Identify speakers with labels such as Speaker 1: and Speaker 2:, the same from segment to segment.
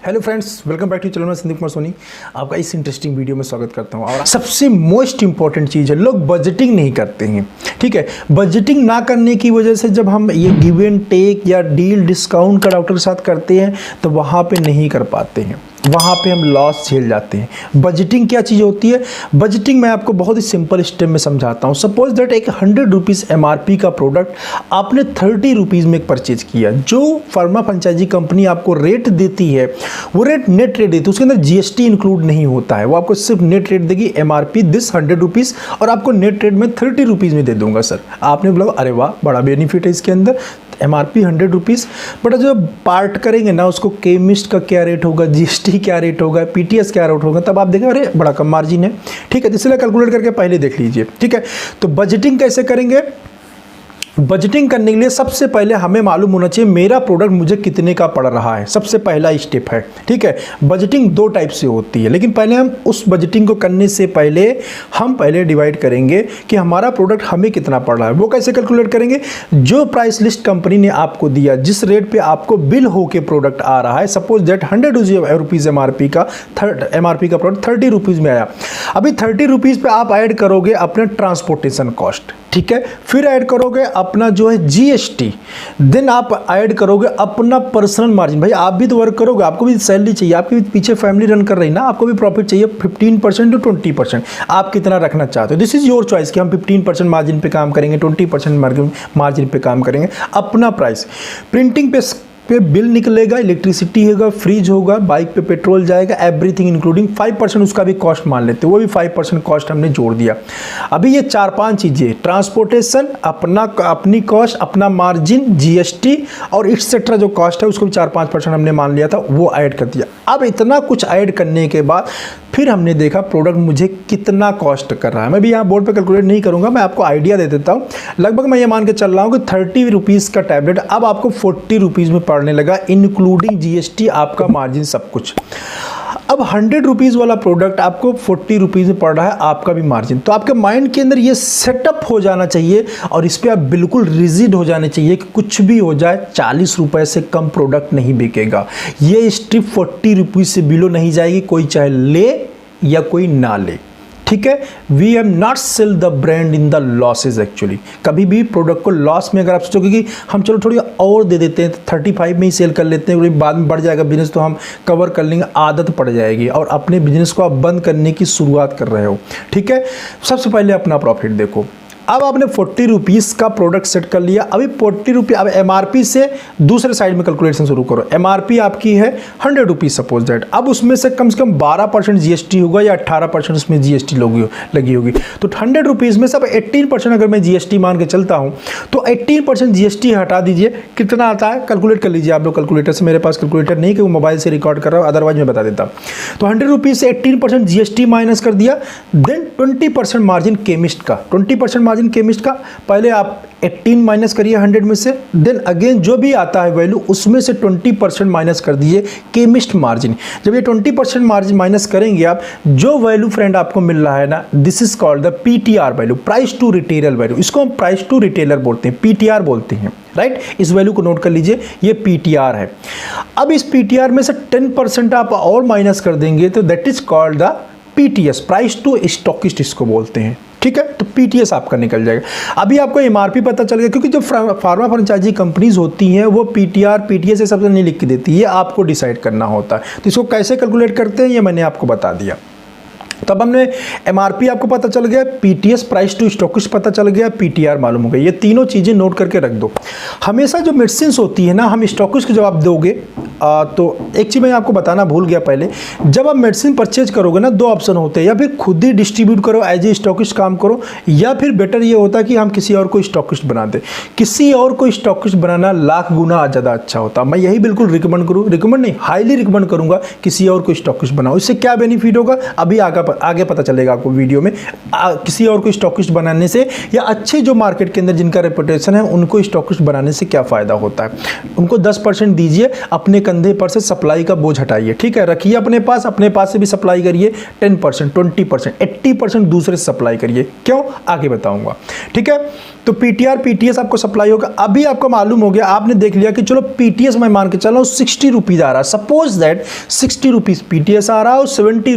Speaker 1: Hello friends, welcome back to channel में संदीप कुमार सोनी। आपका इस इंटरेस्टिंग वीडियो में स्वागत करता हूं। और सबसे मोस्ट इंपॉर्टेंट चीज़ है, लोग बजटिंग नहीं करते हैं। ठीक है, बजटिंग ना करने की वजह से जब हम ये गिव एंड टेक या डील डिस्काउंट का डॉक्टर के साथ करते हैं तो वहाँ पे नहीं कर पाते हैं, वहाँ पे हम लॉस झेल जाते हैं। बजटिंग क्या चीज़ होती है? बजटिंग मैं आपको बहुत ही सिंपल स्टेप में समझाता हूँ। सपोज दैट एक 100 रुपीज़ MRP का प्रोडक्ट आपने 30 रुपीज़ में परचेज किया। जो फार्मा फ्रेंचाइजी कंपनी आपको रेट देती है वो रेट नेट रेट देती है, उसके अंदर GST इंक्लूड नहीं होता है। वो आपको सिर्फ नेट रेट देगी, MRP दिस 100 रुपीज़, और आपको नेट रेट में 30 रुपीज़ में दे दूंगा सर। आपने बोला अरे वाह, बड़ा बेनिफिट है इसके अंदर, MRP 100 रुपीज़। बट जब पार्ट करेंगे ना, उसको केमिस्ट का क्या रेट होगा, GST क्या रेट होगा, PTS क्या रेट होगा, तब आप देखें अरे बड़ा कम मार्जिन है। ठीक है, इसलिए कैलकुलेट करके पहले देख लीजिए। ठीक है, तो बजटिंग कैसे करेंगे? बजटिंग करने के लिए सबसे पहले हमें मालूम होना चाहिए मेरा प्रोडक्ट मुझे कितने का पड़ रहा है। सबसे पहला स्टेप है। ठीक है, बजटिंग दो टाइप से होती है, लेकिन पहले हम उस बजटिंग को करने से पहले हम पहले डिवाइड करेंगे कि हमारा प्रोडक्ट हमें कितना पड़ रहा है। वो कैसे कैलकुलेट करेंगे? जो प्राइस लिस्ट कंपनी ने आपको दिया, जिस रेट पे आपको बिल होके प्रोडक्ट आ रहा है, सपोज दैट 100 रुपीज़ MRP का प्रोडक्ट 30 रुपीज़ में आया। अभी 30 रुपीज़ पे आप ऐड करोगे अपने ट्रांसपोर्टेशन कॉस्ट। ठीक है, फिर ऐड करोगे अपना जो है GST, देन आप ऐड करोगे अपना पर्सनल मार्जिन। भाई आप भी तो वर्क करोगे, आपको भी सैलरी चाहिए, आपके भी पीछे फैमिली रन कर रही ना, आपको भी प्रॉफिट चाहिए। 15% to 20% आप कितना रखना चाहते हो, दिस इज योर चॉइस कि हम 15% मार्जिन पे काम करेंगे, 20% मार्जिन पे काम करेंगे। अपना प्राइस प्रिंटिंग पे बिल निकलेगा, इलेक्ट्रिसिटी होगा, फ्रिज होगा, बाइक पे पेट्रोल जाएगा, एवरीथिंग इंक्लूडिंग 5% उसका भी कॉस्ट मान लेते हैं, वो भी 5% कॉस्ट हमने जोड़ दिया। अभी ये 4-5 चीज़ें, ट्रांसपोर्टेशन, अपनी कॉस्ट, अपना मार्जिन, GST और एक्सेट्रा जो कॉस्ट है उसको भी 4-5% हमने मान लिया था, वो ऐड कर दिया। अब इतना कुछ ऐड करने के बाद फिर हमने देखा प्रोडक्ट मुझे कितना कॉस्ट कर रहा है। मैं भी यहाँ बोर्ड पे कैलकुलेट नहीं करूँगा, मैं आपको आइडिया दे देता हूँ। लगभग मैं ये मान के चल रहा हूँ कि 30 रुपीज़ का टैबलेट अब आपको 40 रुपीज़ में पड़ने लगा, इंक्लूडिंग GST, आपका मार्जिन, सब कुछ। अब 100 रुपीज़ वाला प्रोडक्ट आपको 40 रुपीज़ में पड़ रहा है, आपका भी मार्जिन। तो आपके माइंड के अंदर ये सेटअप हो जाना चाहिए और इस पर आप बिल्कुल रिजिड हो जाने चाहिए कि कुछ भी हो जाए 40 रुपये से कम प्रोडक्ट नहीं बिकेगा। ये स्ट्रिप 40 रुपीज़ से बिलो नहीं जाएगी, कोई चाहे ले या कोई ना ले। ठीक है, we have not sell the brand in the losses. Actually कभी भी प्रोडक्ट को लॉस में अगर आप सोचोगे कि हम चलो थोड़ी और दे देते हैं, 35 में ही सेल कर लेते हैं, बाद में बढ़ जाएगा बिजनेस तो हम कवर कर लेंगे, आदत पड़ जाएगी और अपने बिजनेस को आप बंद करने की शुरुआत कर रहे हो। ठीक है, सबसे पहले अपना प्रॉफिट देखो। अब आपने 40 रुपीज़ का प्रोडक्ट सेट कर लिया। अभी 40 रुपये, अब MRP से दूसरे साइड में कैलकुलेशन शुरू करो। MRP आपकी है 100 रुपीज़ सपोज दैट, अब उसमें से कम 12% GST होगा या 18% उसमें GST लगी होगी। तो 100 रुपीज़ में सब 18% अगर मैं GST मान के चलता हूँ तो 18% GST हटा दीजिए, कितना आता है कैलकुलेट कर लीजिए आप लोग कैलकुलेटर से। मेरे पास कैलकुलेटर नहीं कि वो मोबाइल से रिकॉर्ड कर रहा हूँ, अदरवाइज मैं बता देता। तो 100 रुपीज़ से 18% GST माइनस कर दिया, देन 20% मार्जिन केमिस्ट का, 20% मार्जिन केमिस्ट का। पहले आप 18 माइनस करिए 100 में से, देन अगेन जो भी आता है वैल्यू उसमें से 20% माइनस कर दीजिए केमिस्ट मार्जिन। जब ये 20% मार्जिन माइनस करेंगे आप, जो वैल्यू फ्रेंड आपको मिल रहा है ना, this is called the PTR value, price to retailer value. इसको हम प्राइस टू रिटेलर बोलते हैं, PTR बोलते हैं, राइट। इस वैल्यू को नोट कर लीजिए, ये PTR है। अब इस PTR में से 10% आप और माइनस कर देंगे तो that is called the PTS, price to stockist इसको बोलते हैं। ठीक है, तो PTS आपका निकल जाएगा। अभी आपको MRP पता चल गया, क्योंकि जो फार्मा फ्रेंचाइजी कंपनीज होती हैं वो PTR PTS ये सब नहीं लिख के देती, ये आपको डिसाइड करना होता है। तो इसको कैसे कैलकुलेट करते हैं ये मैंने आपको बता दिया। तब हमने MRP आपको पता चल गया, PTS प्राइस टू स्टॉकिस्ट पता चल गया, PTR मालूम हो गया। ये तीनों चीज़ें नोट करके रख दो। हमेशा जो मेडिसिन होती है ना, हम स्टॉकिस्ट को जब आप दोगे तो एक चीज़ मैं आपको बताना भूल गया पहले, जब आप मेडिसिन परचेज करोगे ना, दो ऑप्शन होते हैं, या फिर खुद ही डिस्ट्रीब्यूट करो, एज ए स्टॉकिस्ट काम करो, या फिर बेटर ये होता है कि हम किसी और को स्टॉकिस्ट बना दें। किसी और को स्टॉकिस्ट बनाना लाख गुना ज़्यादा अच्छा होता। मैं यही बिल्कुल रिकमेंड नहीं, हाईली रिकमेंड करूँगा किसी और को स्टॉकिस्ट बनाओ। इससे क्या बेनिफिट होगा अभी आगे पता चलेगा आपको वीडियो में। किसी और को स्टॉकिस्ट बनाने से या अच्छे जो मार्केट के अंदर जिनका रेपुटेशन है उनको स्टॉकिस्ट बनाने से क्या फ़ायदा होता है। उनको 10% दीजिए, अपने कंधे पर से सप्लाई का बोझ हटाइए। ठीक है, रखिए अपने पास से भी सप्लाई करिए 10%, 20%, 80% दूसरे से सप्लाई करिए। क्यों, आगे बताऊंगा। ठीक है, तो पीटीआर पीटीएस आपको सप्लाई होगा। अभी आपको मालूम हो गया, आपने देख लिया कि चलो पीटीएस मैं मान के चल रहा हूँ 60 रुपीज़ आ रहा है, सपोज दैट 60 रुपीज़ पीटीएस आ रहा है और 70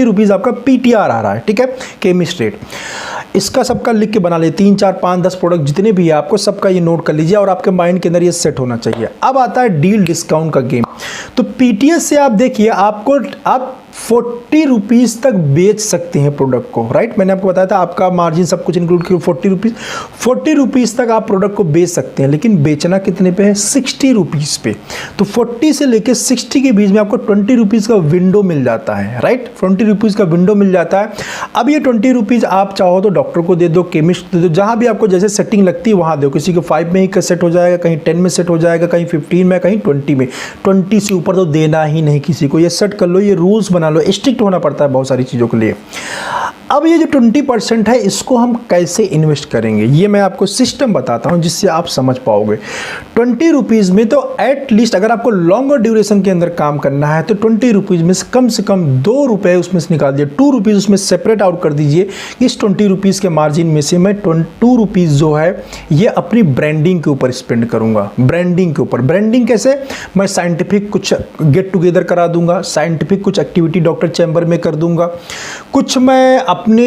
Speaker 1: रुपीज़ आपका पीटीआर आ रहा है, ठीक है, केमिस्ट रेट। इसका सबका लिख के बना ले, 3 4 5 10 प्रोडक्ट जितने भी है आपको सबका ये नोट कर लीजिए और आपके माइंड के अंदर ये सेट होना चाहिए। अब आता है डील डिस्काउंट का गेम। तो पीटीएस से आप देखिए आपको आप 40 रुपीज़ तक बेच सकते हैं प्रोडक्ट को, राइट। मैंने आपको बताया था आपका मार्जिन सब कुछ इंक्लूड कर 40 रुपीज़ तक आप प्रोडक्ट को बेच सकते हैं, लेकिन बेचना कितने पे है, 60 रुपीज़ पे। तो 40 से लेके 60 के बीच में आपको 20 रुपीज़ का विंडो मिल जाता है, राइट। 20 रुपीज़ का विंडो मिल जाता है। अब ये 20 रुपीज़ आप चाहो तो डॉक्टर को दे दो, केमिस्ट दे दो, जहाँ भी आपको जैसे सेटिंग लगती है वहाँ दो। किसी को 5 में ही सेट हो जाएगा, कहीं 10 में सेट हो जाएगा, कहीं 15 में, कहीं 20 में। 20 से ऊपर तो देना ही नहीं किसी को, ये सेट कर लो, ये रूल्स बना लो। स्ट्रिक्ट होना पड़ता है बहुत सारी चीज़ों के लिए। अब ये जो 20% है इसको हम कैसे इन्वेस्ट करेंगे, ये मैं आपको सिस्टम बताता हूं जिससे आप समझ पाओगे। 20 रुपीज़ में तो एटलीस्ट अगर आपको लॉन्गर ड्यूरेशन के अंदर काम करना है तो 20 रुपीज़ में से कम 2 रुपये उसमें से निकाल दिए, 2 रुपीज़ उसमें सेपरेट आउट कर दीजिए। इस 20 रुपीज़ के मार्जिन में से मैं 2 रुपीज़ जो है ये अपनी ब्रांडिंग के ऊपर स्पेंड करूँगा। ब्रांडिंग के ऊपर, ब्रांडिंग कैसे, मैं साइंटिफिक कुछ गेट टुगेदर करा दूंगा, साइंटिफिक कुछ एक्टिविटी डॉक्टर चैम्बर में कर दूंगा, कुछ मैं अपने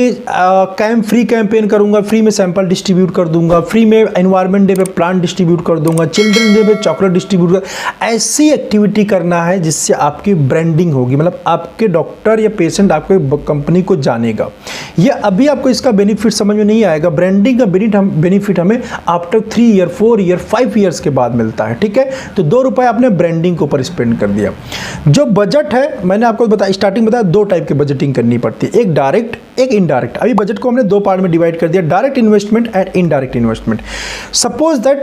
Speaker 1: फ्री कैंपेन करूंगा, फ्री में सैंपल डिस्ट्रीब्यूट कर दूंगा, फ्री में एनवायरनमेंट डे पे प्लांट डिस्ट्रीब्यूट कर दूंगा, चिल्ड्रन डे पे चॉकलेट डिस्ट्रीब्यूट कर। ऐसी एक्टिविटी करना है जिससे आपकी ब्रांडिंग होगी, मतलब आपके डॉक्टर या पेशेंट आपके कंपनी को जानेगा। ये अभी आपको इसका बेनिफिट समझ में नहीं आएगा। ब्रांडिंग का बेनिफिट हमें आफ्टर 3 ईयर 4 ईयर 5 ईयर्स के बाद मिलता है, ठीक है। तो 2 रुपये आपने ब्रांडिंग के ऊपर स्पेंड कर दिया। जो बजट है मैंने आपको बताया, स्टार्टिंग बताया 2 टाइप की बजटिंग करनी पड़ती है, एक डायरेक्ट एक इनडायरेक्ट। अभी बजट को हमने 2 पार्ट में डिवाइड कर दिया, direct investment and indirect investment. Suppose that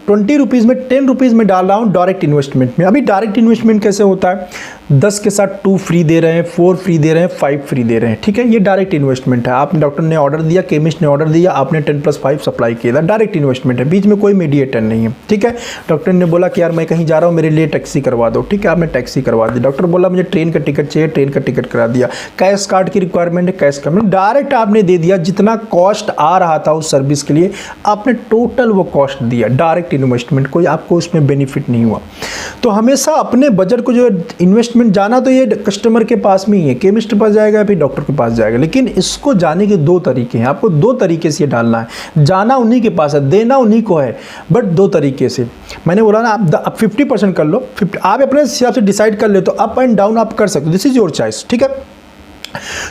Speaker 1: 20 rupees में 10 रुपीज़ में डाल रहा हूँ डायरेक्ट इन्वेस्टमेंट में। अभी डायरेक्ट इन्वेस्टमेंट कैसे होता है, 10 के साथ 2 फ्री दे रहे हैं, 4 फ्री दे रहे हैं, 5 फ्री दे रहे हैं, ठीक है। ये डायरेक्ट इन्वेस्टमेंट है। आप डॉक्टर ने ऑर्डर दिया, केमिस्ट ने ऑर्डर दिया, आपने 10+5 सप्लाई किया, डायरेक्ट इन्वेस्टमेंट है, बीच में कोई मीडिएटर नहीं है, ठीक है। डॉक्टर ने बोला कि यार मैं कहीं जा रहा हूँ, मेरे लिए टैक्सी करवा दो, ठीक है, आपने टैक्सी करवा दी। डॉक्टर बोला मुझे ट्रेन का टिकट चाहिए, ट्रेन का टिकट करा दिया। कैश कार्ड की रिक्वायरमेंट है, कैश कार्ड, डायरेक्ट आपने दे दिया। जितना कॉस्ट आ रहा था उस सर्विस के लिए आपने टोटल वो कॉस्ट दिया, डायरेक्ट इन्वेस्टमेंट, कोई आपको उसमें बेनिफिट नहीं हुआ। तो हमेशा अपने बजट को जो इन्वेस्टमेंट जाना तो ये कस्टमर के पास में ही है, केमिस्ट के पास जाएगा फिर डॉक्टर के पास जाएगा, लेकिन इसको जाने के 2 तरीके हैं। आपको 2 तरीके से ये डालना है, जाना उन्हीं के पास है, देना उन्हीं को है, बट 2 तरीके से। मैंने बोला ना आप 50% कर लो, आप अपने हिसाब से डिसाइड कर ले, तो अप एंड डाउन आप कर सकते हो, दिस इज योर चॉइस, ठीक है।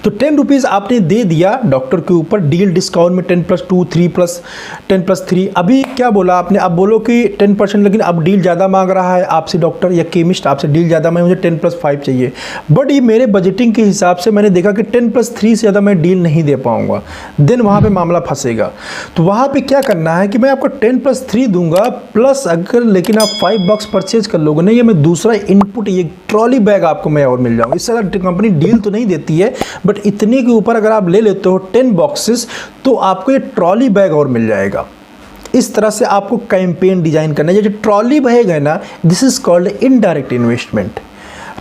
Speaker 1: तो 10 रुपीज़ आपने दे दिया डॉक्टर के ऊपर, डील डिस्काउंट में 10+2 3+ 10+3। अभी क्या बोला आपने, अब बोलो कि 10%, लेकिन अब डील ज़्यादा मांग रहा है आपसे डॉक्टर या केमिस्ट, आपसे डील ज़्यादा मांग, मुझे 10+5 चाहिए। बट ये मेरे बजटिंग के हिसाब से मैंने देखा कि 10+3 से ज़्यादा मैं डील नहीं दे पाऊँगा, देन वहाँ पर मामला फंसेगा। तो वहाँ पर क्या करना है कि मैं आपको 10+3 दूंगा, प्लस अगर लेकिन आप 5 बॉक्स परचेज कर लोगे ना, ये मैं दूसरा इनपुट, ये ट्रॉली बैग आपको मैं और मिल जाऊँगा। इससे ज़्यादा कंपनी डील तो नहीं देती है, बट इतने के ऊपर अगर आप ले लेते हो 10 बॉक्सेस तो आपको ये ट्रॉली बैग और मिल जाएगा। इस तरह से आपको कैंपेन डिजाइन करना है। ये जो ट्रॉली बैग है ना, this is called indirect investment,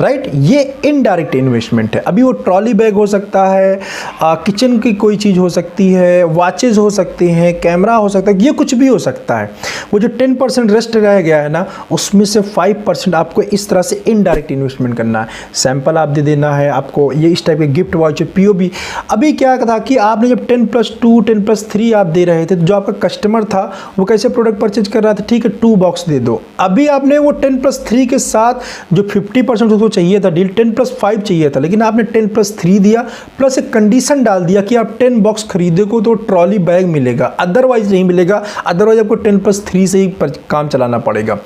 Speaker 1: right. ये इनडायरेक्ट इन्वेस्टमेंट है। अभी वो ट्रॉली बैग हो सकता है, किचन की कोई चीज़ हो सकती है, वॉचेज़ हो सकते हैं, कैमरा हो सकता है, ये कुछ भी हो सकता है। वो जो 10% रेस्ट रह गया है ना, उसमें से 5% आपको इस तरह से इनडायरेक्ट इन्वेस्टमेंट करना है। सैंपल आप दे देना है आपको, ये इस टाइप के गिफ्ट वाउचर, POB। अभी क्या था कि आपने जब 10+2 10+3 आप दे रहे थे, तो जो आपका कस्टमर था वो कैसे प्रोडक्ट परचेज कर रहा था, ठीक है 2 बॉक्स दे दो। अभी आपने वो 10+3 के साथ जो 50% चाहिए था डील, 10+5 चाहिए था, लेकिन आपने 10+3 दिया, प्लस एक कंडीशन डाल दिया कि आप 10 बॉक्स खरीदे को तो ट्रॉली बैग मिलेगा, अदरवाइज नहीं मिलेगा। अदरवाइज आपको 10+3 से ही काम चलाना पड़ेगा।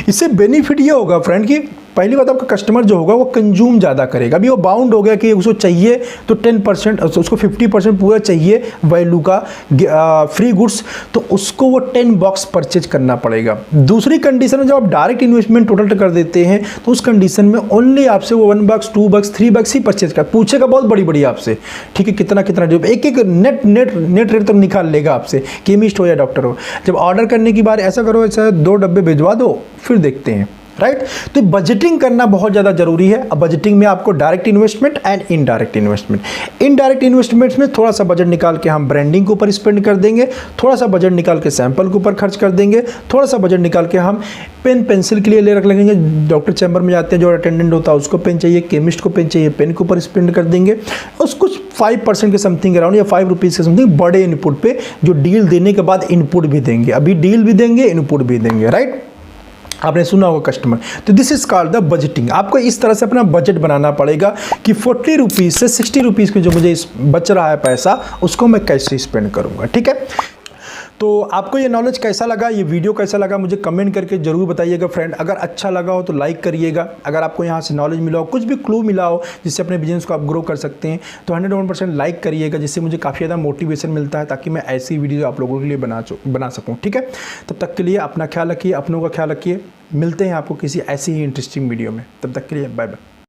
Speaker 1: इससे बेनिफिट ये होगा फ्रेंड कि पहली बात आपका कस्टमर जो होगा वो कंज्यूम ज़्यादा करेगा। अभी वो बाउंड हो गया कि उसको चाहिए तो 10%, उसको 50% पूरा चाहिए वैल्यू का फ्री गुड्स, तो उसको वो 10 बॉक्स परचेज करना पड़ेगा। दूसरी कंडीशन में जब आप डायरेक्ट इन्वेस्टमेंट टोटल कर देते हैं तो उस कंडीशन में ओनली आपसे वो 1 बॉक्स 2 बॉक्स 3 बॉक्स ही परचेज कर, पूछेगा बहुत बड़ी बड़ी आपसे, ठीक है कितना कितना, जो एक नेट रेट तक निकाल लेगा आपसे, केमिस्ट हो या डॉक्टर हो। जब ऑर्डर करने की बार ऐसा करो, ऐसा 2 डब्बे भिजवा दो, फिर देखते हैं, राइट। तो बजटिंग करना बहुत ज़्यादा जरूरी है। अब बजटिंग में आपको direct investment and indirect investment में थोड़ा सा बजट निकाल के हम ब्रांडिंग के ऊपर स्पेंड कर देंगे, थोड़ा सा बजट निकाल के सैंपल के ऊपर खर्च कर देंगे, थोड़ा सा बजट निकाल के हम पेन पेंसिल के लिए ले रख लेंगे। डॉक्टर चैम्बर में जाते हैं, जो अटेंडेंट होता है उसको पेन चाहिए, केमिस्ट को पेन चाहिए, पेन के ऊपर स्पेंड कर देंगे। उस कुछ 5% के समथिंग अराउंड या 5 रुपीज़ के समथिंग बड़े इनपुट पे, जो डील देने के बाद इनपुट भी देंगे। अभी डील भी देंगे, इनपुट भी देंगे, राइट। आपने सुना होगा कस्टमर। तो this is called the budgeting. आपको इस तरह से अपना बजट बनाना पड़ेगा कि 40 रुपीज़ से 60 रुपीज़ के जो मुझे बच रहा है पैसा, उसको मैं कैसे स्पेंड करूंगा, ठीक है। तो आपको ये नॉलेज कैसा लगा, ये वीडियो कैसा लगा, मुझे कमेंट करके जरूर बताइएगा फ्रेंड। अगर अच्छा लगा हो तो लाइक करिएगा। अगर आपको यहाँ से नॉलेज मिला हो, कुछ भी क्लू मिला हो जिससे अपने बिजनेस को आप ग्रो कर सकते हैं, तो 101% लाइक करिएगा, जिससे मुझे काफ़ी ज़्यादा मोटिवेशन मिलता है, ताकि मैं ऐसी वीडियो आप लोगों के लिए बना सकूँ, ठीक है। तब तक के लिए अपना ख्याल रखिए, अपनों का ख्याल रखिए। मिलते हैं आपको किसी ऐसी ही इंटरेस्टिंग वीडियो में। तब तक के लिए बाय बाय।